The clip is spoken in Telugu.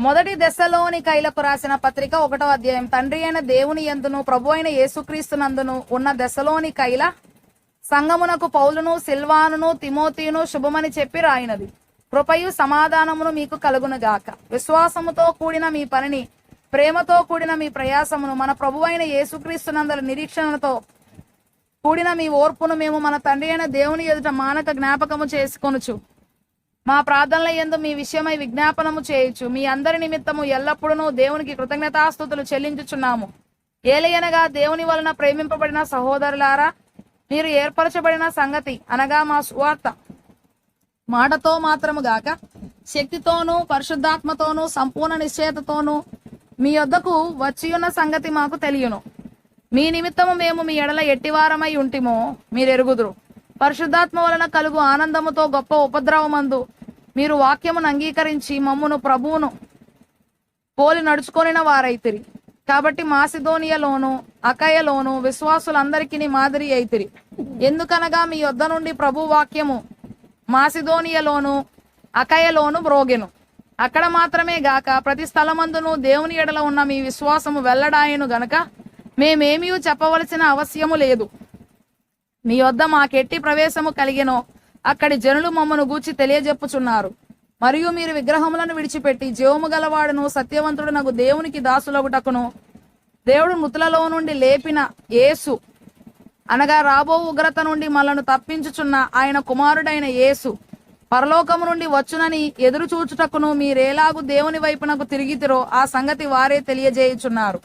మొదటి దెస్సలోనికైలకు రాసిన పత్రిక 1వ అధ్యాయం. తండ్రి అయిన దేవుని యందును ప్రభు అయిన యేసుక్రీస్తునందును ఉన్న దెస్సలోనికైల సంగమునకు పౌలును సిల్వానును తిమోతియును శుభమని చెప్పి రాయినది. కృపయు సమాధానమును మీకు కలుగునుగాక. విశ్వాసముతో కూడిన మీ పనిని, ప్రేమతో కూడిన మీ ప్రయాసమును, మన ప్రభు అయిన యేసుక్రీస్తునందల నిరీక్షణతో కూడిన మీ ఓర్పును మేము మన తండ్రి అయిన దేవుని ఎదుట మానక జ్ఞాపకము చేసుకొనుచు మా ప్రార్థనల యందు మీ విషయమై విజ్ఞాపనము చేయొచ్చు. మీ అందరి నిమిత్తము ఎల్లప్పుడూ దేవునికి కృతజ్ఞతాస్తుతులు చెల్లించుచున్నాము. ఏలయనగా దేవుని వలన ప్రేమింపబడిన సహోదరులారా, మీరు ఏర్పరచబడిన సంగతి అనగా మా సువార్త మాటతో మాత్రము గాక శక్తితోనూ పరిశుద్ధాత్మతోనూ సంపూర్ణ నిశ్చయతతోనూ మీ యొద్దకు వచ్చియున్న సంగతి మాకు తెలియను. మీ నిమిత్తము మేము మీ ఎడల ఎట్టివారమై ఉంటిమో మీరెరుగుదురు. పరిశుద్ధాత్మ వలన కలుగు ఆనందముతో గొప్ప ఉపద్రవమందు మీరు వాక్యమును అంగీకరించి మమ్మును ప్రభువును పోలి నడుచుకొనిన వారైతిరి. కాబట్టి మాసిదోనియలోను అకయలోను విశ్వాసులందరికీ మాదిరి అయితిరి. ఎందుకనగా మీ యొద్ద నుండి ప్రభు వాక్యము మాసిదోనియలోను అకయలోను మ్రోగెను. అక్కడ మాత్రమే గాక ప్రతి స్థలమందును దేవుని ఎడల ఉన్న మీ విశ్వాసము వెల్లడాయను గనక మేమేమీ చెప్పవలసిన అవశ్యము లేదు. మీ వద్ద మాకెట్టి ప్రవేశము కలిగినో అక్కడి జనులు మమ్మను గూర్చి తెలియజెప్పుచున్నారు. మరియు మీరు విగ్రహములను విడిచిపెట్టి జీవము గలవాడును సత్యవంతుడునగు దేవునికి దాసులగుటకును దేవుడు మృతులలో నుండి లేపిన యేసు అనగా రాబో ఉగ్రత నుండి మనలను తప్పించుచున్న ఆయన కుమారుడైన యేసు పరలోకము నుండి వచ్చునని ఎదురు చూచుటకును మీరేలాగు దేవుని వైపునకు తిరిగితిరో ఆ సంగతి వారే తెలియజేయుచున్నారు.